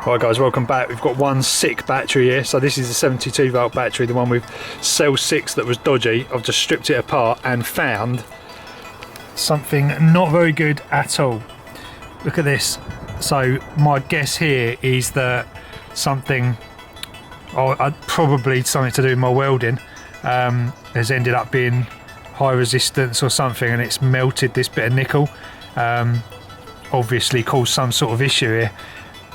Right guys, welcome back. We've got one sick battery here. So this is a 72 volt battery, the one with cell 6 that was dodgy. I've just stripped it apart and found something not very good at all. Look at this. So my guess here is that something, probably something to do with my welding, has ended up being high resistance or something, and it's melted this bit of nickel. Obviously caused some sort of issue here.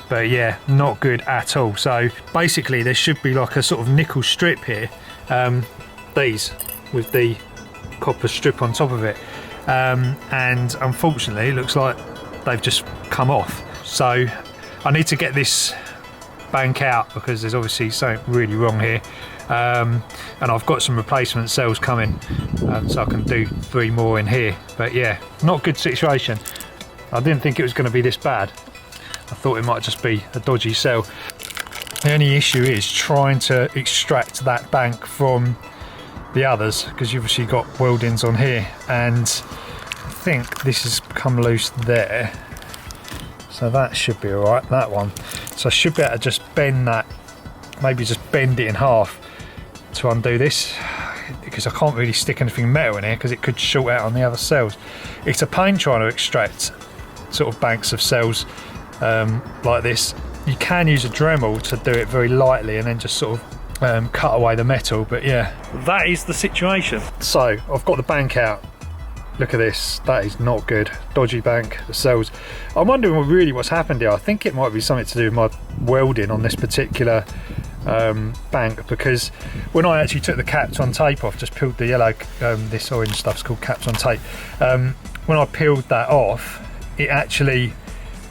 But yeah, not good at all. So basically there should be like a sort of nickel strip here, these with the copper strip on top of it, and unfortunately it looks like they've just come off. So I need to get this bank out because there's obviously something really wrong here, and I've got some replacement cells coming, so I can do 3 more in here. But yeah, not a good situation. I didn't think it was going to be this bad. I thought it might just be a dodgy cell. The only issue is trying to extract that bank from the others, because you've obviously got weldings on here, and I think this has come loose there, so that should be alright, that one. So I should be able to just bend that, maybe just bend it in half to undo this, because I can't really stick anything metal in here because it could short out on the other cells. It's a pain trying to extract sort of banks of cells like this. You can use a Dremel to do it very lightly and then just sort of cut away the metal, but yeah, that is the situation. So I've got the bank out. Look at this, that is not good. Dodgy bank, the cells. I'm wondering really what's happened here. I think it might be something to do with my welding on this particular bank, because when I actually took the caps on tape off, just peeled the yellow, this orange stuff's called caps on tape, when I peeled that off, it actually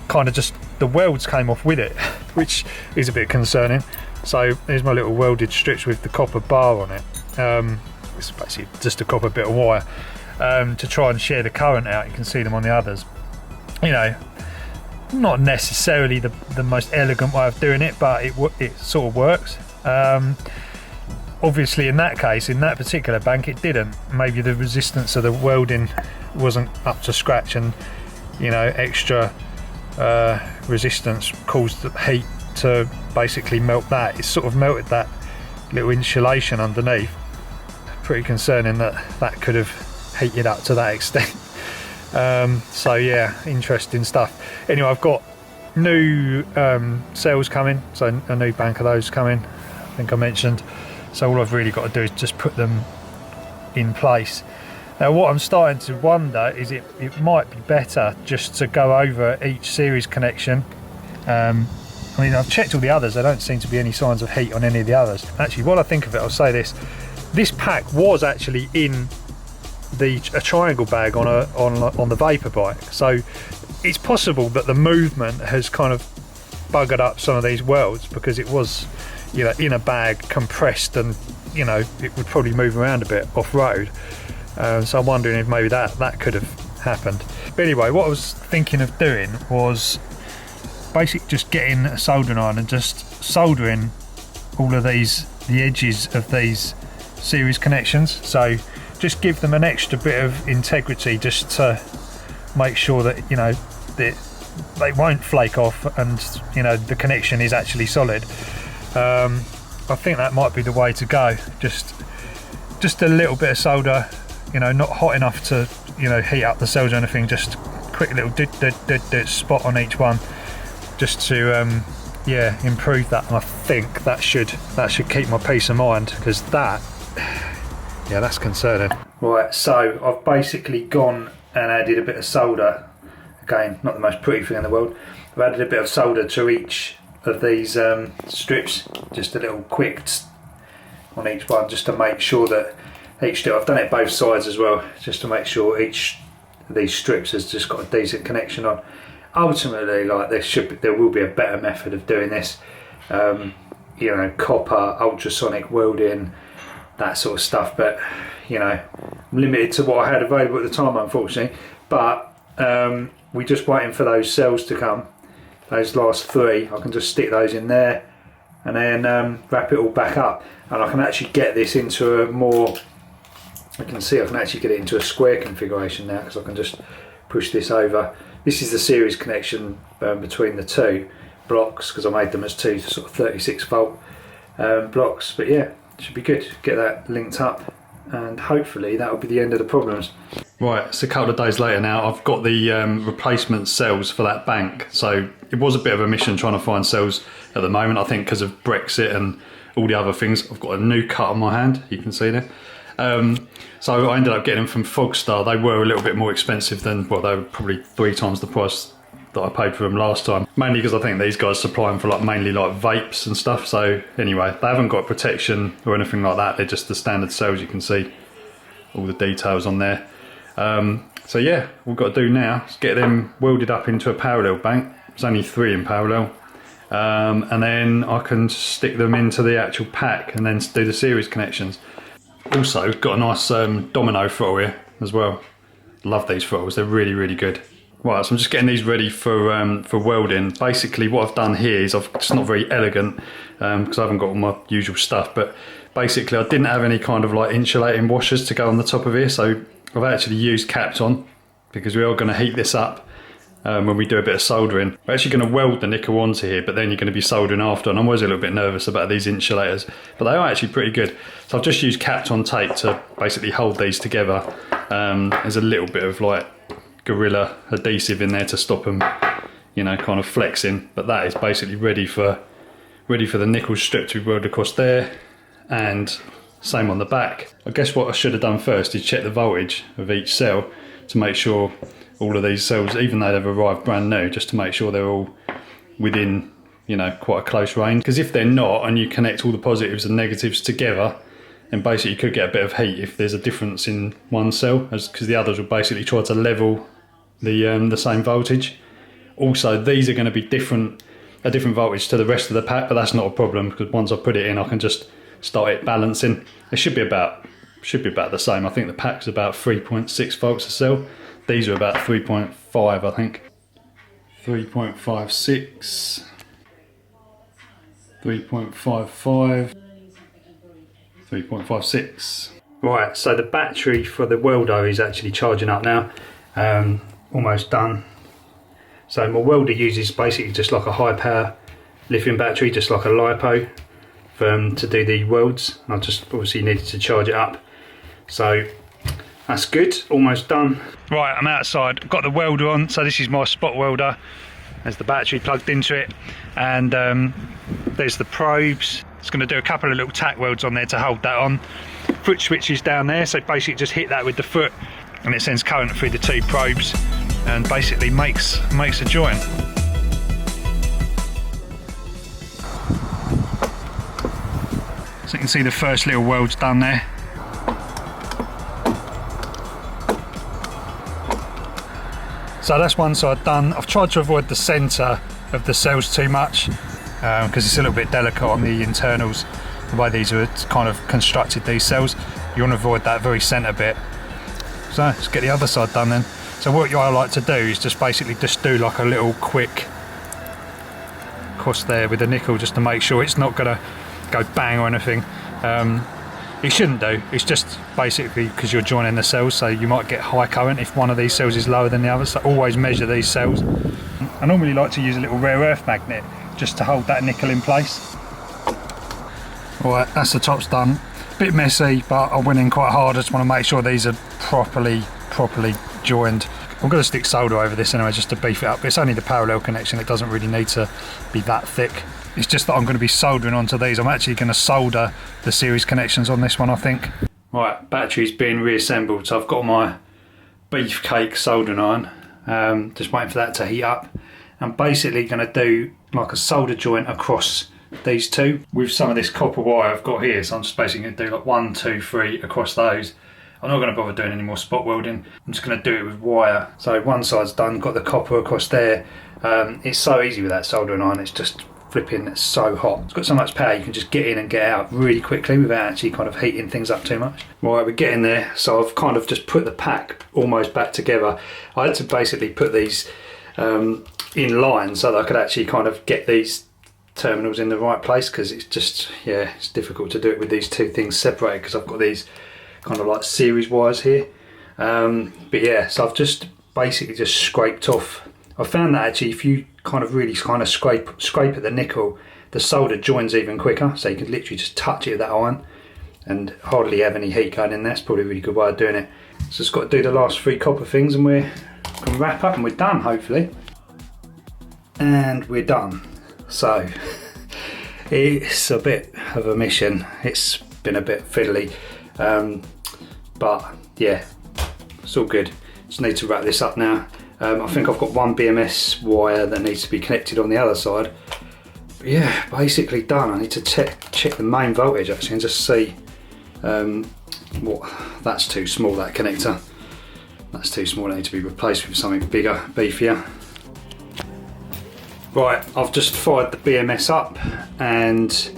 kind of just, the welds came off with it, which is a bit concerning. So there's my little welded strips with the copper bar on it. It's basically just a copper bit of wire to try and share the current out. You can see them on the others. You know, not necessarily the most elegant way of doing it, but it sort of works. Obviously in that case, in that particular bank, it didn't. Maybe the resistance of the welding wasn't up to scratch, and you know, extra resistance caused the heat to basically melt that. It sort of melted that little insulation underneath. Pretty concerning that that could have heated up to that extent. So yeah, interesting stuff. Anyway, I've got new cells coming, so a new bank of those coming, I think I mentioned. So all I've really got to do is just put them in place. Now what I'm starting to wonder is it might be better just to go over each series connection. I mean, I've checked all the others, there don't seem to be any signs of heat on any of the others. Actually, while I think of it, I'll say this pack was actually in a triangle bag on the vapor bike, so it's possible that the movement has kind of buggered up some of these welds, because it was, you know, in a bag, compressed, and you know, it would probably move around a bit off-road. So I'm wondering if maybe that could have happened. But anyway, what I was thinking of doing was basically just getting a soldering iron and just soldering all of these, the edges of these series connections. So just give them an extra bit of integrity, just to make sure that, you know, that they won't flake off, and you know, the connection is actually solid. I think that might be the way to go. Just a little bit of solder, you know, not hot enough to, you know, heat up the cells or anything, just quick little spot on each one, just to yeah, improve that. And I think that should keep my peace of mind, because that, yeah, that's concerning. Right, so I've basically gone and added a bit of solder. Again, not the most pretty thing in the world. I've added a bit of solder to each of these strips, just a little quick on each one, just to make sure that each strip, I've done it both sides as well, just to make sure each of these strips has just got a decent connection on. Ultimately, like, there will be a better method of doing this. You know, copper, ultrasonic welding, that sort of stuff, but you know, I'm limited to what I had available at the time, unfortunately. But we're just waiting for those cells to come, those last 3. I can just stick those in there and then wrap it all back up, and I can actually get this into a more, I can actually get it into a square configuration now, because I can just push this over. This is the series connection between the two, blocks because I made them as two sort of 36 volt blocks. But yeah, should be good. Get that linked up, and hopefully that will be the end of the problems. Right, it's a couple of days later now. I've got the replacement cells for that bank. So it was a bit of a mission trying to find cells at the moment. I think because of Brexit and all the other things, I've got a new cut on my hand, you can see there. So I ended up getting them from Fogstar. They were a little bit more expensive than, well, they were probably 3 times the price that I paid for them last time. Mainly because I think these guys supply them for like mainly like vapes and stuff. So anyway, they haven't got protection or anything like that. They're just the standard cells. You can see all the details on there. So yeah, what we've got to do now is get them welded up into a parallel bank. There's only 3 in parallel. And then I can stick them into the actual pack and then do the series connections. Also, got a nice domino throttle here as well. Love these throttles, they're really, really good. Right, so I'm just getting these ready for welding. Basically what I've done here is it's not very elegant because I haven't got all my usual stuff, but basically I didn't have any kind of like insulating washers to go on the top of here, so I've actually used Kapton because we are going to heat this up when we do a bit of soldering. We're actually going to weld the nickel onto here, but then you're going to be soldering after, and I'm always a little bit nervous about these insulators, but they are actually pretty good. So I've just used Kapton tape to basically hold these together. There's a little bit of like Gorilla adhesive in there to stop them, you know, kind of flexing, but that is basically ready for the nickel strip to be welded across there, and same on the back. I guess what I should have done first is check the voltage of each cell to make sure all of these cells, even though they've arrived brand new, just to make sure they're all within, you know, quite a close range. Because if they're not, and you connect all the positives and negatives together, then basically you could get a bit of heat if there's a difference in one cell, because the others will basically try to level the same voltage. Also, these are going to be a different voltage to the rest of the pack, but that's not a problem because once I put it in, I can just start it balancing. It should be about the same. I think the pack's about 3.6 volts a cell. These are about 3.5, I think. 3.56, 3.55, 3.56. Right, so the battery for the welder is actually charging up now. Almost done. So my welder uses basically just like a high power lithium battery, just like a LiPo, to do the welds. I just obviously needed to charge it up. So that's good, almost done. Right, I'm outside, got the welder on, so this is my spot welder. There's the battery plugged into it, and there's the probes. It's going to do a couple of little tack welds on there to hold that on. Foot switch is down there, so basically just hit that with the foot and it sends current through the 2 probes and basically makes a joint. So you can see the first little welds done there. So that's one side done. I've tried to avoid the centre of the cells too much because it's a little bit delicate on the internals, the way these are kind of constructed, these cells. You want to avoid that very centre bit. So let's get the other side done then. So what I like to do is just basically just do like a little quick cross there with the nickel just to make sure it's not going to go bang or anything. It shouldn't do, it's just basically because you're joining the cells, so you might get high current if one of these cells is lower than the other, so always measure these cells. I normally like to use a little rare earth magnet just to hold that nickel in place. Alright, that's the tops done. Bit messy, but I went in quite hard. I just want to make sure these are properly joined. I'm going to stick solder over this anyway just to beef it up. It's only the parallel connection, it doesn't really need to be that thick. It's just that I'm going to be soldering onto these. I'm actually going to solder the series connections on this one, I think. Right, battery's being reassembled, so I've got my beefcake soldering iron. Just waiting for that to heat up. I'm basically going to do like a solder joint across these two with some of this copper wire I've got here. So I'm just basically going to do like 1, 2, 3 across those. I'm not going to bother doing any more spot welding. I'm just going to do it with wire. So one side's done, got the copper across there. It's so easy with that soldering iron. It's just flipping so hot. It's got so much power you can just get in and get out really quickly without actually kind of heating things up too much. Right, we're getting there. So I've kind of just put the pack almost back together. I had to basically put these in line so that I could actually kind of get these terminals in the right place, because it's just, yeah, it's difficult to do it with these two things separated because I've got these kind of like series wires here. But yeah, so I've just basically just scraped off. I found that actually if you kind of really kind of scrape at the nickel, the solder joins even quicker, so you can literally just touch it with that iron and hardly have any heat going in there. It's probably a really good way of doing it. So it's got to do the last 3 copper things and we're going to wrap up and we're done, hopefully. And we're done. So it's a bit of a mission. It's been a bit fiddly, but yeah, it's all good. Just need to wrap this up now. I think I've got one BMS wire that needs to be connected on the other side. But yeah, basically done. I need to check the main voltage actually and just see what, that's too small, that connector. That's too small, it needs to be replaced with something bigger, beefier. Right, I've just fired the BMS up and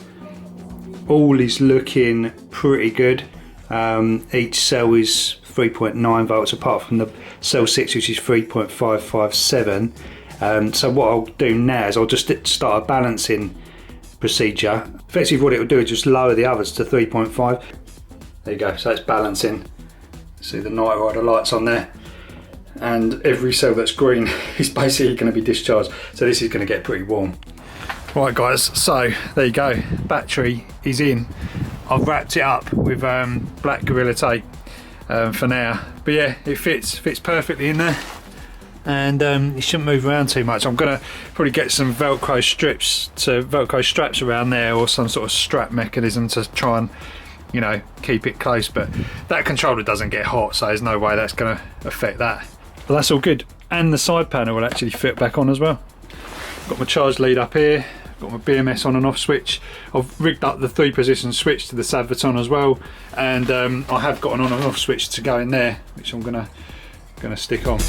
all is looking pretty good. Each cell is 3.9 volts apart from the cell 6, which is 3.557. So what I'll do now is I'll just start a balancing procedure. Effectively what it will do is just lower the others to 3.5. There you go, so it's balancing. See the night rider lights on there. And every cell that's green is basically going to be discharged. So this is going to get pretty warm. Right guys, so there you go. Battery is in. I've wrapped it up with black Gorilla Tape for now. But yeah, it fits perfectly in there. And it shouldn't move around too much. I'm going to probably get some Velcro straps around there, or some sort of strap mechanism to try and, you know, keep it close. But that controller doesn't get hot, so there's no way that's going to affect that. But that's all good. And the side panel will actually fit back on as well. Got my charge lead up here, got my BMS on and off switch. I've rigged up the 3-position switch to the Savvaton as well, and I have got an on and off switch to go in there, which I'm gonna stick on.